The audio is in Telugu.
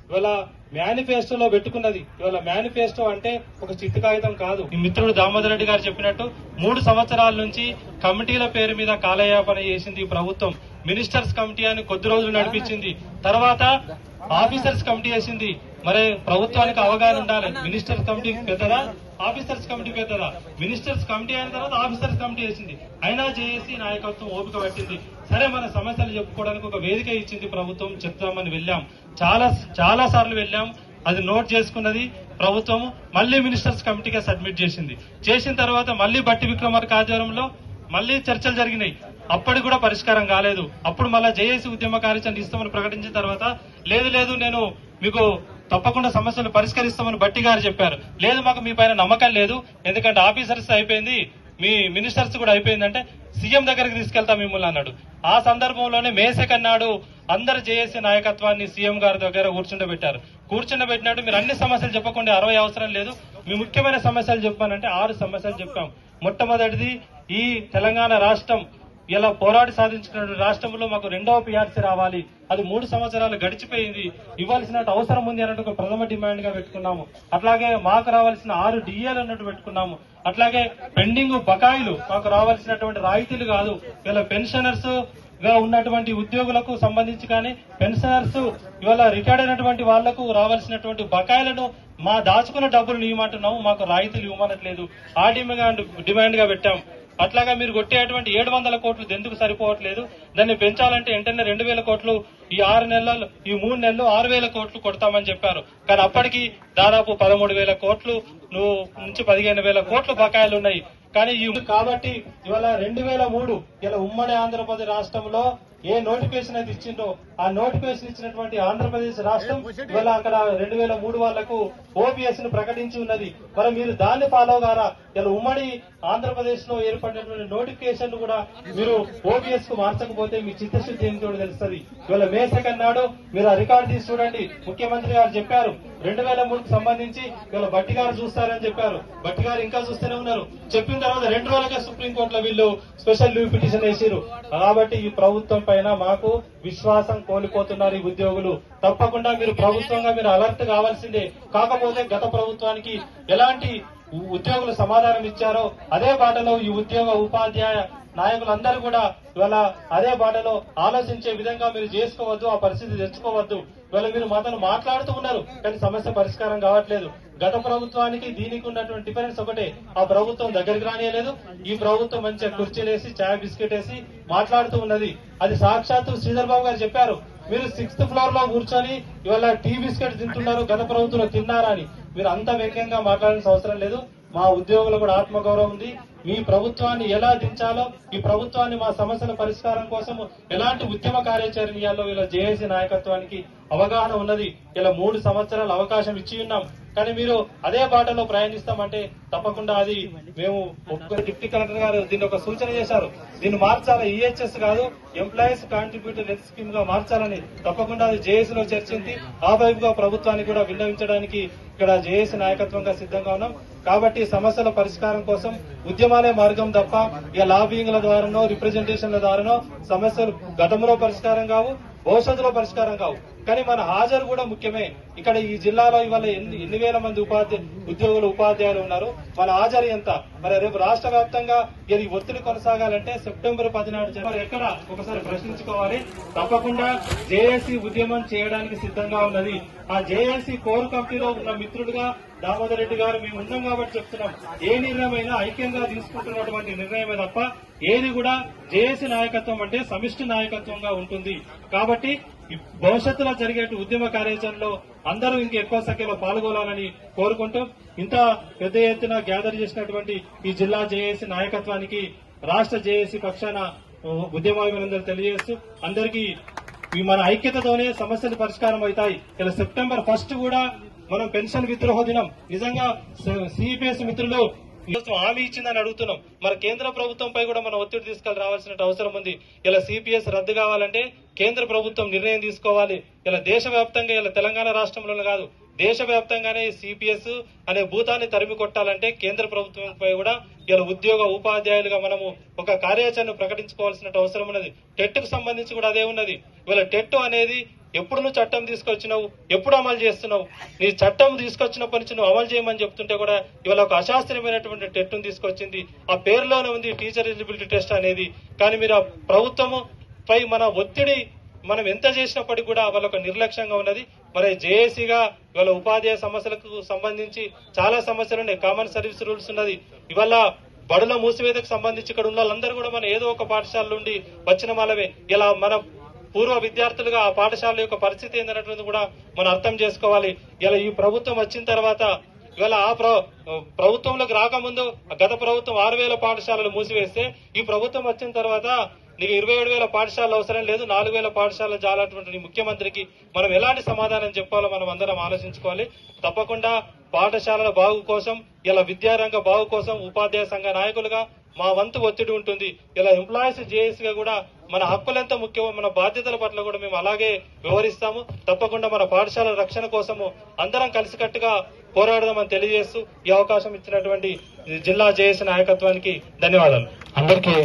ఇవాళ మేనిఫెస్టోలో పెట్టుకున్నది. ఇవాళ మేనిఫెస్టో అంటే ఒక చిత్తు కాగితం కాదు. ఈ మిత్రుడు దామోదర్ రెడ్డి గారు చెప్పినట్టు 3 సంవత్సరాల నుంచి కమిటీల పేరు మీద కాలయాపన చేసింది ఈ ప్రభుత్వం. మినిస్టర్స్ కమిటీ అని కొద్ది రోజులు నడిపించింది, తర్వాత ఆఫీసర్స్ కమిటీ వేసింది. మరి ప్రభుత్వానికి అవగాహన ఉండాలి, మినిస్టర్స్ కమిటీ పెద్దదా ఆఫీసర్స్ కమిటీ పెద్దదా? మినిస్టర్స్ కమిటీ అయిన తర్వాత ఆఫీసర్స్ కమిటీ వేసింది. అయినా జేఏసీ నాయకత్వం ఓపిక పట్టింది. సరే, మన సమస్యలు చెప్పుకోవడానికి ఒక వేదిక ఇచ్చింది ప్రభుత్వం, చెప్తామని వెళ్ళాం, చాలా సార్లు వెళ్ళాం. అది నోట్ చేసుకున్నది ప్రభుత్వం. మళ్లీ మినిస్టర్స్ కమిటీగా సబ్మిట్ చేసిన తర్వాత మళ్లీ బట్టి విక్రమార్క ఆధ్వర్యంలో మళ్లీ చర్చలు జరిగినాయి. అప్పటికి కూడా పరిష్కారం కాలేదు. అప్పుడు మళ్ళా జేఏసీ ఉద్యమ కార్యాచరణ ఇస్తామని ప్రకటించిన తర్వాత లేదు నేను మీకు తప్పకుండా సమస్యలు పరిష్కరిస్తామని బట్టి గారు చెప్పారు. లేదు, మాకు మీ పైన నమ్మకం లేదు, ఎందుకంటే ఆఫీసర్స్ అయిపోయింది, మీ మినిస్టర్స్ కూడా అయిపోయిందంటే సీఎం దగ్గరికి తీసుకెళ్తాం మిమ్మల్ని అన్నాడు. ఆ సందర్భంలోనే మే 2 నాడు అందరు జేఏసీ నాయకత్వాన్ని సీఎం గారి దగ్గర కూర్చుండబెట్టినట్టు మీరు అన్ని సమస్యలు చెప్పకుండా 60 అవసరం లేదు, మీ ముఖ్యమైన సమస్యలు చెప్పానంటే 6 సమస్యలు చెప్పాం. మొట్టమొదటిది, ఈ తెలంగాణ రాష్ట్రం ఇలా పోరాడి సాధించిన రాష్ట్రంలో మాకు 2వ PRC రావాలి. అది 3 సంవత్సరాలు గడిచిపోయింది, ఇవ్వాల్సిన అవసరం ఉంది అన్నట్టు ఒక ప్రథమ డిమాండ్ గా పెట్టుకున్నాము. అట్లాగే మాకు రావాల్సిన 6 DAలు అన్నట్టు పెట్టుకున్నాము. అట్లాగే పెండింగ్ బకాయిలు, మాకు రావాల్సినటువంటి రాయితీలు కాదు, ఇలా పెన్షనర్స్ గా ఉన్నటువంటి ఉద్యోగులకు సంబంధించి కానీ పెన్షనర్స్ ఇవాళ రిటైర్డ్ అయినటువంటి వాళ్లకు రావాల్సినటువంటి బకాయిలను మా దాచుకున్న డబ్బులు ఇవ్వమంటున్నాము, మాకు రాయితీలు ఇవ్వమనట్లేదు. ఆ డిమాండ్ గా పెట్టాం. అట్లాగా మీరు కొట్టేటువంటి 700 కోట్లు ఎందుకు సరిపోవట్లేదు, దాన్ని పెంచాలంటే వెంటనే 2000 కోట్లు ఈ 6 నెలలు, ఈ 3 నెలలు 6000 కోట్లు కొడతామని చెప్పారు. కానీ అప్పటికి దాదాపు 13,000 కోట్లు నుంచి 15,000 కోట్లు బకాయిలు ఉన్నాయి. కానీ కాబట్టి ఇవాళ 2003 ఇలా ఉమ్మడి ఆంధ్రప్రదేశ్ రాష్ట్రంలో ఏ నోటిఫికేషన్ అయితే ఇచ్చిందో ఆ నోటిఫికేషన్ ఇచ్చినటువంటి ఆంధ్రప్రదేశ్ రాష్ట్రం ఇవాళ అక్కడ 2003 వాళ్లకు ఓపీఎస్ ను ప్రకటించి ఉన్నది. మరి మీరు దాన్ని ఫాలో గారా? ఇలా ఉమ్మడి ఆంధ్రప్రదేశ్ లో ఏర్పడినటువంటి నోటిఫికేషన్ కూడా మీరు ఓపీఎస్ కు మార్చకపోతే మీ చిత్తశుద్ధి ఏంటో తెలుస్తుంది. ఇవాళ మే 2 నాడు మీరు ఆ రికార్డు తీసి చూడండి. ముఖ్యమంత్రి గారు చెప్పారు 2003కు సంబంధించి ఇవాళ బట్టి గారు చూస్తారని చెప్పారు. బట్టి గారు ఇంకా చూస్తూనే ఉన్నారు. చెప్పిన తర్వాత 2 రోజులకే సుప్రీంకోర్టులో వీళ్ళు స్పెషల్ లీవ్ పిటిషన్ వేసారు. కాబట్టి ఈ ప్రభుత్వం పైన మాకు విశ్వాసం కోల్పోతున్నారు ఈ ఉద్యోగులు. తప్పకుండా మీరు ప్రభుత్వంగా మీరు అలర్ట్ కావాల్సిందే. కాకపోతే గత ప్రభుత్వానికి ఎలాంటి ఉద్యోగులు సమాధానం ఇచ్చారో అదే బాటలో ఈ ఉద్యోగ ఉపాధ్యాయ నాయకులందరూ కూడా ఇవాళ అదే బాటలో ఆలోచించే విధంగా మీరు చేసుకోవద్దు, ఆ పరిస్థితి తెచ్చుకోవద్దు. ఇవాళ మీరు మాతను మాట్లాడుతూ ఉన్నారు, కానీ సమస్య పరిష్కారం కావట్లేదు. గత ప్రభుత్వానికి దీనికి ఉన్నటువంటి డిఫరెన్స్ ఒకటే, ఆ ప్రభుత్వం దగ్గరికి రానియలేదు. ఈ ప్రభుత్వం మంచిగా కుర్చీలేసి చాయ్ బిస్కెట్ వేసి మాట్లాడుతూ ఉన్నది. అది సాక్షాత్తు శ్రీధర్ బాబు గారు చెప్పారు, మీరు 6th ఫ్లోర్ లో కూర్చొని ఇవాళ టీ బిస్కెట్ తింటున్నారు, గత ప్రభుత్వంలో తిన్నారా అని. మీరు అంత వ్యంగ్యంగా మాట్లాడాల్సిన అవసరం లేదు. మా ఉద్యోగులు కూడా ఆత్మగౌరవం ఉంది. మీ ప్రభుత్వాన్ని ఎలా దించాలో, ఈ ప్రభుత్వాన్ని మా సమస్యల పరిష్కారం కోసం ఎలాంటి ఉద్యమ కార్యాచరణ చేయాలో ఇలా జేఏసీ నాయకత్వానికి అవగాహన ఉన్నది. ఇలా 3 సంవత్సరాలు అవకాశం ఇచ్చి ఉన్నాం, కానీ మీరు అదే బాటలో ప్రయాణిస్తామంటే తప్పకుండా అది మేము డిప్యూటీ కలెక్టర్ గారు దీన్ని ఒక సూచన చేశారు. దీన్ని మార్చాలి, ఈహెచ్ఎస్ కాదు ఎంప్లాయీస్ కాంట్రిబ్యూటరీ హెల్త్ స్కీమ్ గా మార్చాలని తప్పకుండా అది జేఏసీలో చర్చించి ఆ వైపుగా ప్రభుత్వానికి కూడా విన్నవించడానికి ఇక్కడ జేఏసీ నాయకత్వంగా సిద్ధంగా ఉన్నాం. కాబట్టి సమస్యల పరిష్కారం కోసం ఉద్యమాలే మార్గం తప్ప ఇక లాబింగ్ల ద్వారానో రిప్రజెంటేషన్ల ద్వారానో సమస్యలు గతంలో పరిష్కారం కావు, భవిష్యత్తులో పరిష్కారం కావు. కానీ మన హాజరు కూడా ముఖ్యమే. ఇక్కడ ఈ జిల్లాలో ఇవాళ ఎన్ని వేల మంది ఉద్యోగులు ఉపాధ్యాయులు ఉన్నారు, మన హాజరు ఎంత? మరి రేపు రాష్ట్ర వ్యాప్తంగా ఇది ఒత్తిడి కొనసాగాలంటే సెప్టెంబర్ 14 ఎక్కడ ఒకసారి ప్రశ్నించుకోవాలి. తప్పకుండా జేఏసీ ఉద్యమం చేయడానికి సిద్ధంగా ఉన్నది. ఆ జేఏసీ కోర్ కమిటీలో ఉన్న మిత్రుడుగా దామోదర్ రెడ్డి గారు మేము ఉన్నాం కాబట్టి చెప్తున్నాం, ఏ నిర్ణయమైనా ఐక్యంగా తీసుకుంటున్నటువంటి నిర్ణయమే తప్ప ఏది కూడా జేఏసీ నాయకత్వం అంటే సమిష్టి నాయకత్వంగా ఉంటుంది. కాబట్టి భవిష్యత్తులో జరిగే ఉద్యమ కార్యాచరణలో అందరూ ఇంకెక్కువ సంఖ్యలో పాల్గొనాలని కోరుకుంటూ ఇంత పెద్ద ఎత్తున గ్యాదర్ చేసినటువంటి ఈ జిల్లా జేఏసీ నాయకత్వానికి రాష్ట్ర జేఏసీ పక్షాన ఉద్యమాభినందనలు తెలియజేస్తూ అందరికీ మన ఐక్యతతోనే సమస్యలు పరిష్కారం అవుతాయి. ఇలా సెప్టెంబర్ 1 కూడా మనం పెన్షన్ విద్రోహ దినం. నిజంగా సిపిఎస్ మిత్రులు హామీ ఇచ్చిందని అడుగుతున్నాం. మరి కేంద్ర ప్రభుత్వంపై కూడా మనం ఒత్తిడి తీసుకొని రావాల్సిన అవసరం ఉంది. ఇలా సిపిఎస్ రద్దు కావాలంటే కేంద్ర ప్రభుత్వం నిర్ణయం తీసుకోవాలి. ఇలా దేశవ్యాప్తంగా, ఇలా తెలంగాణ రాష్ట్రంలోనే కాదు దేశవ్యాప్తంగానే సిపిఎస్ అనే భూతాన్ని తరిమి కొట్టాలంటే కేంద్ర ప్రభుత్వంపై కూడా ఇలా ఉద్యోగ ఉపాధ్యాయులుగా మనము ఒక కార్యాచరణ ప్రకటించుకోవాల్సిన అవసరం ఉన్నది. టెట్ కు సంబంధించి కూడా అదే ఉన్నది. ఇవాళ టెట్ అనేది ఎప్పుడు నువ్వు చట్టం తీసుకొచ్చినావు, ఎప్పుడు అమలు చేస్తున్నావు? నీ చట్టం తీసుకొచ్చినప్పటి నుంచి నువ్వు అమలు చేయమని చెప్తుంటే కూడా ఇవాళ ఒక అశాస్త్రీయమైనటువంటి టెస్ట్ను తీసుకొచ్చింది. ఆ పేరులోనే ఉంది టీచర్ ఎలిజిబిలిటీ టెస్ట్ అనేది. కానీ మీరు ఆ ప్రభుత్వము పై మన ఒత్తిడి మనం ఎంత చేసినప్పటికీ కూడా వాళ్ళొక నిర్లక్ష్యంగా ఉన్నది. మరి జేఏసీగా ఇవాళ ఉపాధ్యాయ సమస్యలకు సంబంధించి చాలా సమస్యలు ఉన్నాయి. కామన్ సర్వీస్ రూల్స్ ఉన్నది. ఇవాళ బడుల మూసివేతకు సంబంధించి ఇక్కడ ఉన్న వాళ్ళందరూ కూడా మన ఏదో ఒక పాఠశాల నుండి వచ్చిన వాళ్ళమే. ఇలా మన పూర్వ విద్యార్థులుగా ఆ పాఠశాల యొక్క పరిస్థితి ఏందన్నటువంటి కూడా మనం అర్థం చేసుకోవాలి. ఇలా ఈ ప్రభుత్వం వచ్చిన తర్వాత ఇవాళ ఆ ప్రభుత్వంలోకి రాకముందు గత ప్రభుత్వం 6,000 పాఠశాలలు మూసివేస్తే ఈ ప్రభుత్వం వచ్చిన తర్వాత నీకు 27,000 పాఠశాలలు అవసరం లేదు, 4,000 పాఠశాలలు చాలటువంటి ముఖ్యమంత్రికి మనం ఎలాంటి సమాధానం చెప్పాలో మనం అందరం ఆలోచించుకోవాలి. తప్పకుండా పాఠశాలల బాగు కోసం, ఇలా విద్యారంగ బాగు కోసం ఉపాధ్యాయ సంఘ నాయకులుగా మా వంతు ఒత్తిడి ఉంటుంది. ఇలా ఎంప్లాయీస్ జేఏసీగా కూడా మన హక్కులు ఎంత ముఖ్యమో మన బాధ్యతల పట్ల కూడా మేము అలాగే వ్యవహరిస్తాము. తప్పకుండా మన పాఠశాల రక్షణ కోసము అందరం కలిసికట్టుగా పోరాడదామని తెలియజేస్తూ ఈ అవకాశం ఇచ్చినటువంటి జిల్లా జేఏసీ నాయకత్వానికి ధన్యవాదాలు. అందరికీ